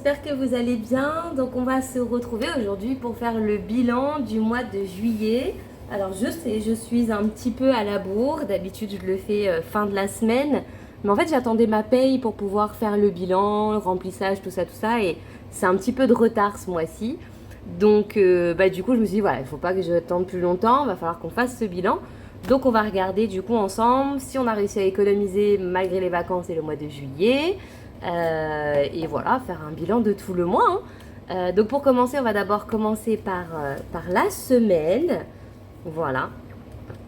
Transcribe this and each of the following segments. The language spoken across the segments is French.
j'espère que vous allez bien. Donc on va se retrouver aujourd'hui pour faire le bilan du mois de juillet. Alors je sais, je suis un petit peu à la bourre, d'habitude je le fais fin de la semaine. Mais en fait j'attendais ma paye pour pouvoir faire le bilan, le remplissage, tout ça. Et c'est un petit peu de retard ce mois-ci. Donc du coup je me suis dit voilà, il ne faut pas que je attende plus longtemps, il va falloir qu'on fasse ce bilan. Donc on va regarder du coup ensemble si on a réussi à économiser malgré les vacances et le mois de juillet. Et voilà, faire un bilan de tout le mois. Donc pour commencer, on va d'abord commencer par la semaine. Voilà.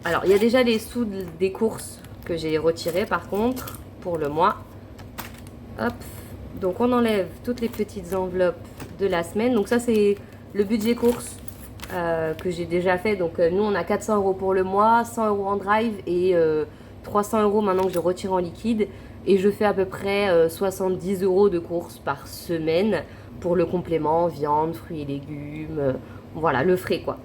Alors, il y a déjà les sous des courses que j'ai retirés par contre pour le mois. Hop. Donc on enlève toutes les petites enveloppes de la semaine. Donc ça c'est le budget course que j'ai déjà fait. Donc nous on a 400 € pour le mois, 100 € en drive et 300 € maintenant que je retire en liquide. Et je fais à peu près 70 € de courses par semaine pour le complément, viande, fruits et légumes, voilà, le frais quoi.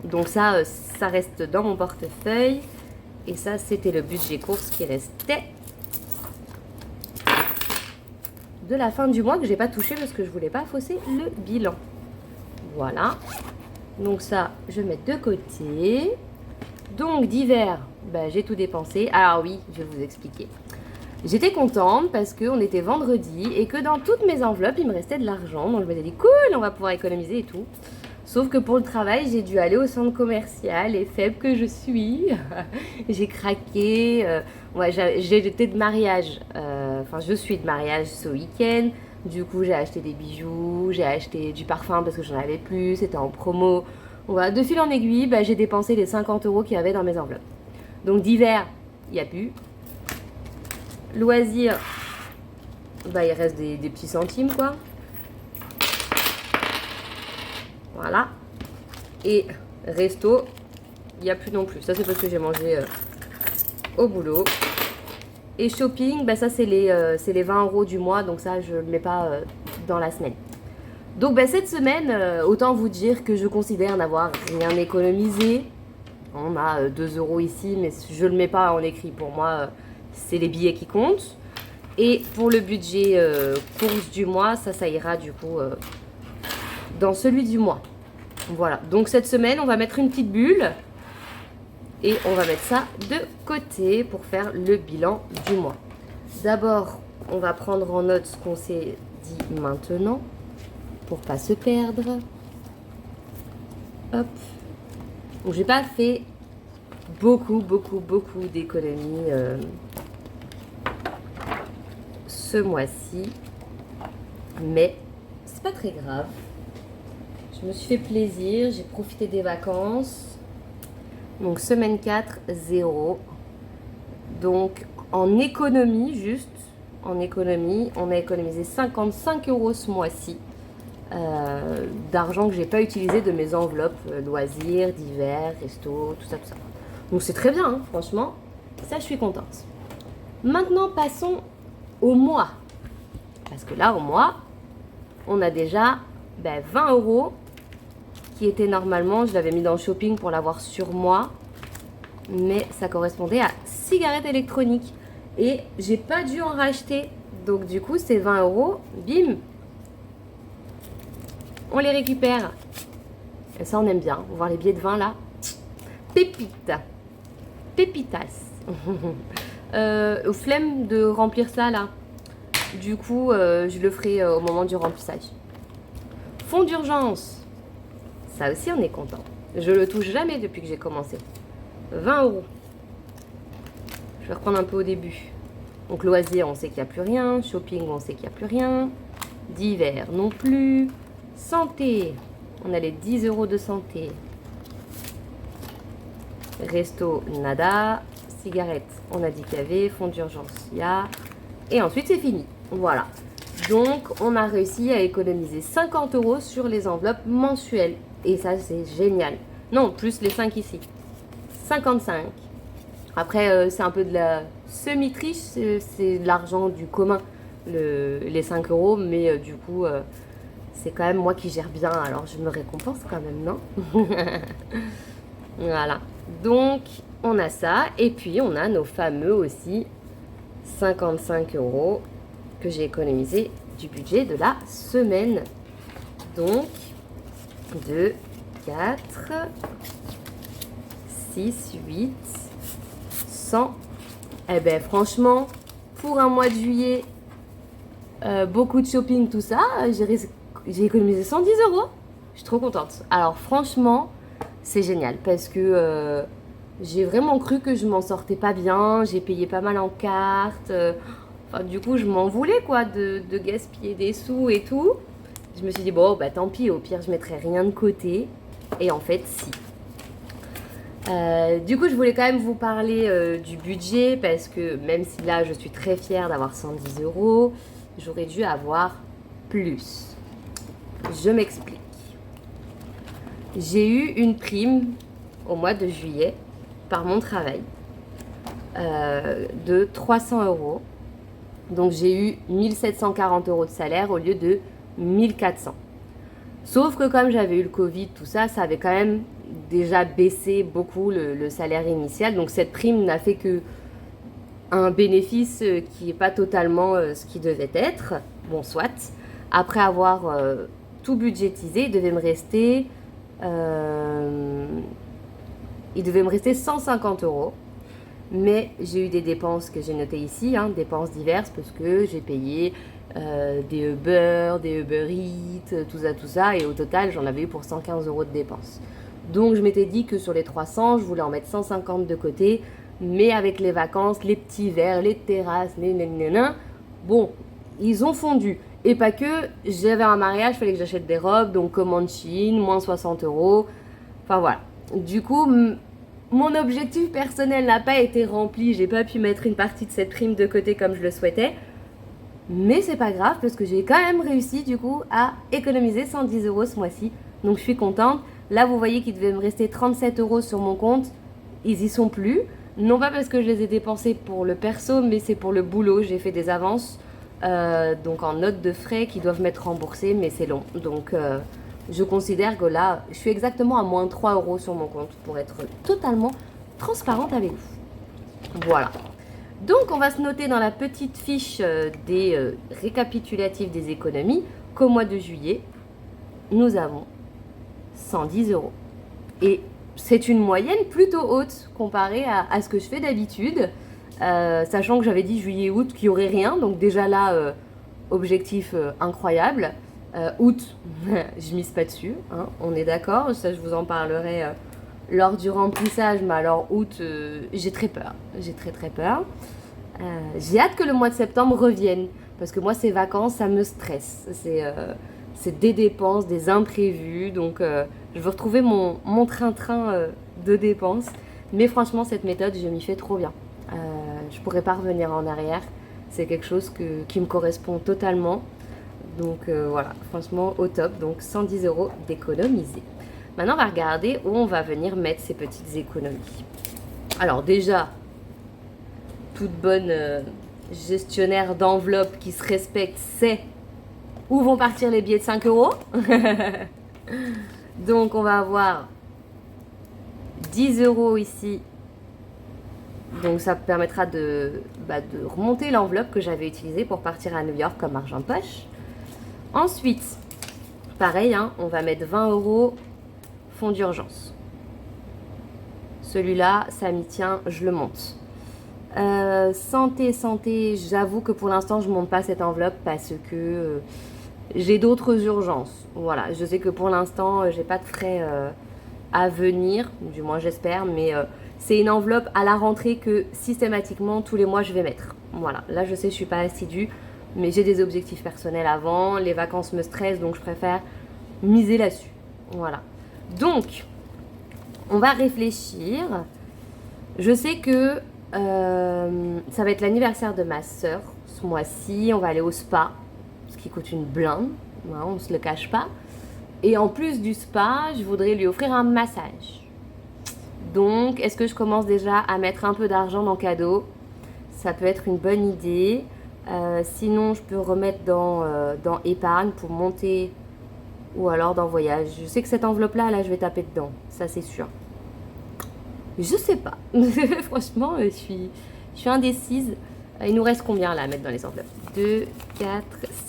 Donc ça, ça reste dans mon portefeuille. Et ça, c'était le budget courses qui restait de la fin du mois que j'ai pas touché parce que je voulais pas fausser le bilan. Voilà. Donc ça, je vais mettre de côté. Donc d'hiver, j'ai tout dépensé. Alors oui, je vais vous expliquer. J'étais contente parce qu'on était vendredi et que dans toutes mes enveloppes, il me restait de l'argent. Donc je m'étais dit, cool, on va pouvoir économiser et tout. Sauf que pour le travail, j'ai dû aller au centre commercial et faible que je suis, j'ai craqué. Ouais, j'étais de mariage, enfin je suis de mariage ce week-end. Du coup, j'ai acheté des bijoux, j'ai acheté du parfum parce que j'en avais plus, c'était en promo. Voilà, de fil en aiguille, j'ai dépensé les 50 € qu'il y avait dans mes enveloppes. Donc d'hiver, il n'y a plus. Loisirs, il reste des petits centimes quoi. Voilà. Et resto, il n'y a plus non plus. Ça c'est parce que j'ai mangé au boulot. Et shopping, ça c'est les 20 € du mois. Donc ça je ne le mets pas dans la semaine. Donc cette semaine, autant vous dire que je considère n'avoir rien économisé. On a 2 € ici, mais je ne le mets pas en écrit. Pour moi, c'est les billets qui comptent. Et pour le budget course du mois, ça ira du coup dans celui du mois. Voilà, donc cette semaine, on va mettre une petite bulle et on va mettre ça de côté pour faire le bilan du mois. D'abord, on va prendre en note ce qu'on s'est dit maintenant pour pas se perdre. Hop. Donc, j'ai pas fait beaucoup d'économies ce mois-ci, mais c'est pas très grave. Je me suis fait plaisir, j'ai profité des vacances. Donc semaine 4, 0. Donc en économie, on a économisé 55 € ce mois-ci. D'argent que j'ai pas utilisé de mes enveloppes loisirs, d'hiver, resto, tout ça. Donc c'est très bien, hein, franchement. Ça, je suis contente. Maintenant, passons au mois. Parce que là, au mois, on a déjà 20 € qui était normalement, je l'avais mis dans le shopping pour l'avoir sur moi, mais ça correspondait à cigarettes électroniques et j'ai pas dû en racheter, donc du coup ces 20 €, bim, on les récupère et ça on aime bien, voir les billets de 20 là, pépitas. Flemme de remplir ça là, du coup je le ferai au moment du remplissage. Fonds d'urgence. Ça aussi, on est content. Je le touche jamais depuis que j'ai commencé. 20 €. Je vais reprendre un peu au début. Donc, loisirs, on sait qu'il n'y a plus rien. Shopping, on sait qu'il n'y a plus rien. D'hiver, non plus. Santé. On a les 10 € de santé. Resto, nada. Cigarettes, on a dit qu'il y avait. Fonds d'urgence, il y a. Et ensuite, c'est fini. Voilà. Donc, on a réussi à économiser 50 € sur les enveloppes mensuelles. Et ça, c'est génial. Non, plus les 5 ici. 55. Après, c'est un peu de la semi-triche. C'est de l'argent du commun, les 5 €. Mais du coup, c'est quand même moi qui gère bien. Alors, je me récompense quand même, non? Voilà. Donc, on a ça. Et puis, on a nos fameux aussi 55 € que j'ai économisé du budget de la semaine. Donc, 2, 4, 6, 8, 100. Eh ben franchement, pour un mois de juillet, beaucoup de shopping, tout ça, j'ai économisé 110 euros. Je suis trop contente. Alors franchement, c'est génial parce que j'ai vraiment cru que je m'en sortais pas bien. J'ai payé pas mal en carte. Enfin, du coup, je m'en voulais quoi de gaspiller des sous et tout. Je me suis dit, bon, bah tant pis, au pire, je mettrai rien de côté. Et en fait, si. Du coup, je voulais quand même vous parler du budget parce que même si là, je suis très fière d'avoir 110 euros, j'aurais dû avoir plus. Je m'explique. J'ai eu une prime au mois de juillet par mon travail de 300 euros. Donc, j'ai eu 1740 euros de salaire au lieu de 1400. Sauf que comme j'avais eu le Covid, tout ça, ça avait quand même déjà baissé beaucoup le salaire initial. Donc cette prime n'a fait que un bénéfice qui n'est pas totalement ce qui devait être. Bon, soit. Après avoir tout budgétisé, il devait me rester 150 euros. Mais j'ai eu des dépenses que j'ai notées ici, dépenses diverses, parce que j'ai payé des Uber, des Uber Eats, tout ça. Et au total, j'en avais eu pour 115 euros de dépenses. Donc je m'étais dit que sur les 300, je voulais en mettre 150 de côté. Mais avec les vacances, les petits verres, les terrasses, bon, ils ont fondu. Et pas que, j'avais un mariage, il fallait que j'achète des robes, donc commande Chine, moins 60 euros. Enfin voilà. Du coup, mon objectif personnel n'a pas été rempli. J'ai pas pu mettre une partie de cette prime de côté comme je le souhaitais. Mais c'est pas grave parce que j'ai quand même réussi du coup à économiser 110 euros ce mois-ci. Donc je suis contente. Là, vous voyez qu'il devait me rester 37 euros sur mon compte. Ils y sont plus. Non pas parce que je les ai dépensés pour le perso, mais c'est pour le boulot. J'ai fait des avances donc en notes de frais qui doivent m'être remboursées, mais c'est long. Donc je considère que là, je suis exactement à moins 3 euros sur mon compte pour être totalement transparente avec vous. Voilà. Donc, on va se noter dans la petite fiche des récapitulatifs des économies qu'au mois de juillet, nous avons 110 euros. Et c'est une moyenne plutôt haute comparée à ce que je fais d'habitude, sachant que j'avais dit juillet-août qu'il n'y aurait rien. Donc déjà là, objectif incroyable. Août, je mise pas dessus, on est d'accord. Ça, je vous en parlerai lors du remplissage. Mais alors août, j'ai très peur. J'ai très peur. J'ai hâte que le mois de septembre revienne. Parce que moi, ces vacances, ça me stresse. C'est des dépenses, des imprévus. Donc, je veux retrouver mon train-train de dépenses. Mais franchement, cette méthode, je m'y fais trop bien. Je pourrais pas revenir en arrière. C'est quelque chose qui me correspond totalement. Donc voilà, franchement au top. Donc 110 euros d'économiser. Maintenant, on va regarder où on va venir mettre ces petites économies. Alors déjà, toute bonne gestionnaire d'enveloppe qui se respecte sait où vont partir les billets de 5 euros. Donc on va avoir 10 euros ici. Donc ça permettra de remonter l'enveloppe que j'avais utilisée pour partir à New York comme argent de poche. Ensuite, pareil, on va mettre 20 euros fonds d'urgence. Celui-là, ça m'y tient, je le monte. Santé, j'avoue que pour l'instant, je ne monte pas cette enveloppe parce que j'ai d'autres urgences. Voilà, je sais que pour l'instant, j'ai pas de frais à venir, du moins j'espère, mais c'est une enveloppe à la rentrée que systématiquement, tous les mois, je vais mettre. Voilà, là, je sais, je ne suis pas assidue. Mais j'ai des objectifs personnels avant, les vacances me stressent, donc je préfère miser là-dessus. Voilà. Donc, on va réfléchir. Je sais que ça va être l'anniversaire de ma sœur ce mois-ci. On va aller au spa, ce qui coûte une blinde, on ne se le cache pas. Et en plus du spa, je voudrais lui offrir un massage. Donc, est-ce que je commence déjà à mettre un peu d'argent dans cadeau? Ça peut être une bonne idée. Sinon, je peux remettre dans épargne pour monter ou alors dans voyage. Je sais que cette enveloppe-là, je vais taper dedans. Ça, c'est sûr. Je sais pas. Franchement, je suis indécise. Il nous reste combien là à mettre dans les enveloppes? 2, 4,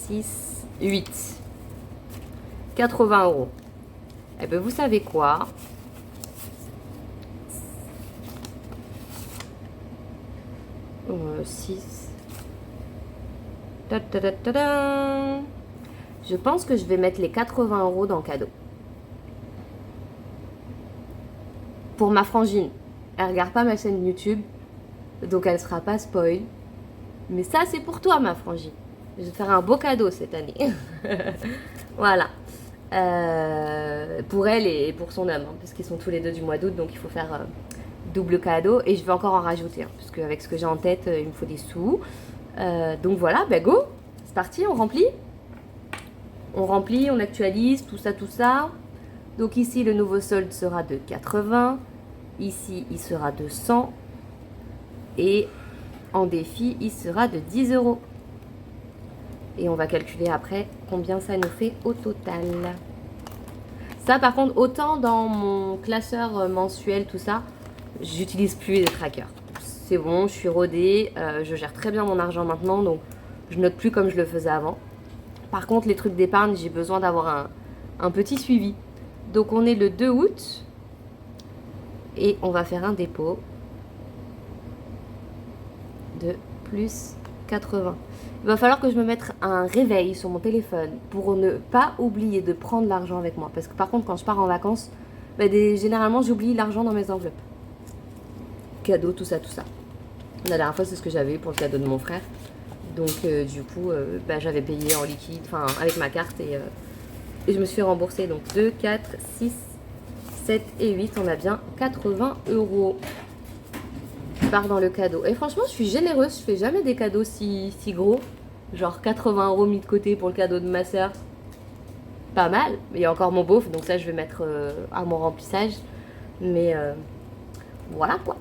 6, 8. 80 euros. Eh bien, vous savez quoi? Euh, 6. Je pense que je vais mettre les 80 euros dans le cadeau. Pour ma frangine. Elle regarde pas ma chaîne YouTube, donc elle sera pas spoil. Mais ça, c'est pour toi, ma frangine. Je vais te faire un beau cadeau cette année. Voilà. Pour elle et pour son homme, hein, parce qu'ils sont tous les deux du mois d'août, donc il faut faire double cadeau. Et je vais encore en rajouter, hein, parce qu'avec ce que j'ai en tête, il me faut des sous. Donc voilà, bah go. C'est parti, on remplit. On remplit, on actualise, tout ça, tout ça. Donc ici, le nouveau solde sera de 80. Ici, il sera de 100. Et en défi, il sera de 10 euros. Et on va calculer après combien ça nous fait au total. Ça, par contre, autant dans mon classeur mensuel, tout ça, j'utilise plus les trackers. C'est bon, je suis rodée, je gère très bien mon argent maintenant, donc je note plus comme je le faisais avant. Par contre, les trucs d'épargne, j'ai besoin d'avoir un petit suivi. Donc, on est le 2 août et on va faire un dépôt de plus 80. Il va falloir que je me mette un réveil sur mon téléphone pour ne pas oublier de prendre l'argent avec moi. Parce que par contre, quand je pars en vacances, bah, généralement, j'oublie l'argent dans mes enveloppes. Cadeau, tout ça, tout ça. La dernière fois, c'est ce que j'avais eu pour le cadeau de mon frère. Donc, du coup, bah, j'avais payé en liquide, enfin, avec ma carte et je me suis remboursée. Donc, 2, 4, 6, 7 et 8, on a bien 80 euros. Part dans le cadeau. Et franchement, je suis généreuse. Je fais jamais des cadeaux si gros. Genre 80 euros mis de côté pour le cadeau de ma soeur. Pas mal. Il y a encore mon beauf, donc ça, je vais mettre à mon remplissage. Mais voilà quoi.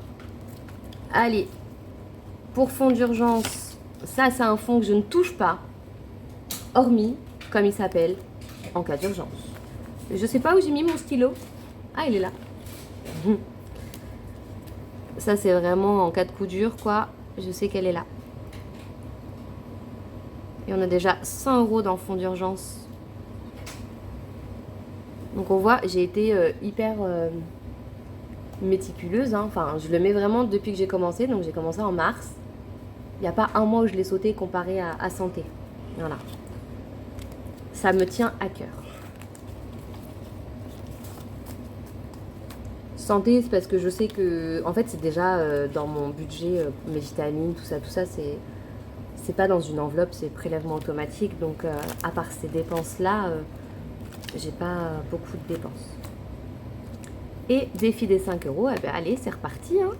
Allez. Pour fonds d'urgence, ça, c'est un fonds que je ne touche pas. Hormis, comme il s'appelle, en cas d'urgence. Je sais pas où j'ai mis mon stylo. Ah, il est là. Ça, c'est vraiment en cas de coup dur, quoi. Je sais qu'elle est là. Et on a déjà 100 euros dans le fonds d'urgence. Donc, on voit, j'ai été hyper méticuleuse. Hein. Enfin, je le mets vraiment depuis que j'ai commencé. Donc, j'ai commencé en mars. Il n'y a pas un mois où je l'ai sauté comparé à santé. Voilà. Ça me tient à cœur. Santé, c'est parce que je sais que, en fait, c'est déjà dans mon budget, mes vitamines, tout ça, c'est pas dans une enveloppe, c'est prélèvement automatique. Donc, à part ces dépenses-là, j'ai pas beaucoup de dépenses. Et défi des 5 euros, eh ben, allez, c'est reparti. Hein.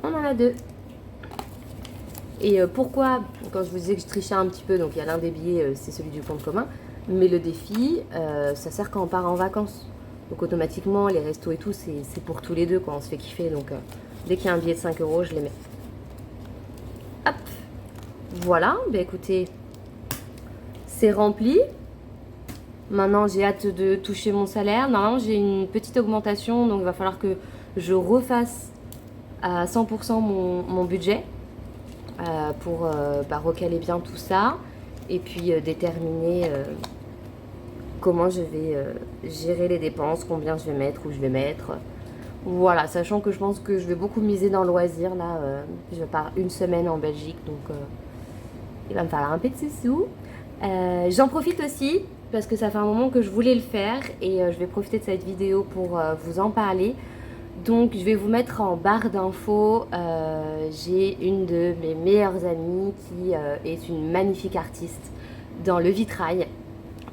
On en a 2. Et pourquoi, quand je vous disais que je trichais un petit peu, donc il y a l'un des billets, c'est celui du compte commun, mais le défi, ça sert quand on part en vacances. Donc automatiquement, les restos et tout, c'est pour tous les deux, quoi. On se fait kiffer. Donc dès qu'il y a un billet de 5 euros, je les mets. Hop. Voilà. Ben écoutez, c'est rempli. Maintenant, j'ai hâte de toucher mon salaire. Normalement, j'ai une petite augmentation. Donc il va falloir que je refasse à 100% mon budget pour recaler bien tout ça. Et puis déterminer... comment je vais gérer les dépenses, combien je vais mettre, où je vais mettre. Voilà, sachant que je pense que je vais beaucoup miser dans le loisir. Là, je pars une semaine en Belgique, donc il va me falloir un peu de sous. J'en profite aussi, parce que ça fait un moment que je voulais le faire, et je vais profiter de cette vidéo pour vous en parler. Donc, je vais vous mettre en barre d'infos. J'ai une de mes meilleures amies qui est une magnifique artiste dans le vitrail.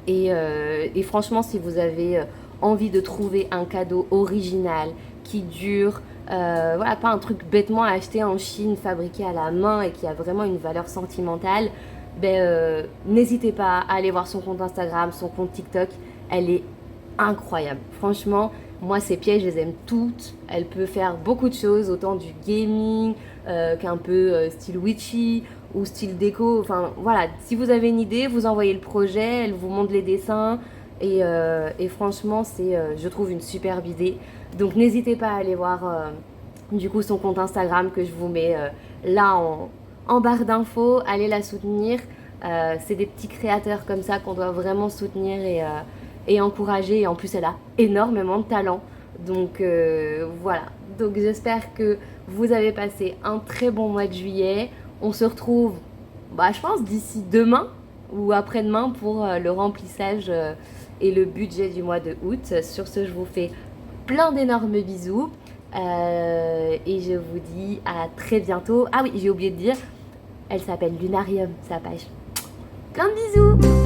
Et franchement, si vous avez envie de trouver un cadeau original qui dure, voilà, pas un truc bêtement acheté en Chine, fabriqué à la main et qui a vraiment une valeur sentimentale, ben, n'hésitez pas à aller voir son compte Instagram, son compte TikTok. Elle est incroyable. Franchement, moi, ses pièces, je les aime toutes. Elle peut faire beaucoup de choses, autant du gaming qu'un peu style witchy ou style déco. Enfin, voilà, si vous avez une idée, vous envoyez le projet, elle vous montre les dessins. Et franchement, c'est, je trouve, une superbe idée. Donc, n'hésitez pas à aller voir du coup son compte Instagram que je vous mets là en barre d'infos, allez la soutenir. C'est des petits créateurs comme ça qu'on doit vraiment soutenir et encourager. Et en plus, elle a énormément de talent. Donc voilà. Donc j'espère que vous avez passé un très bon mois de juillet. On se retrouve, je pense, d'ici demain ou après-demain pour le remplissage et le budget du mois de août. Sur ce, je vous fais plein d'énormes bisous. Et je vous dis à très bientôt. Ah oui, j'ai oublié de dire, elle s'appelle Lunarium, sa page. Plein de bisous!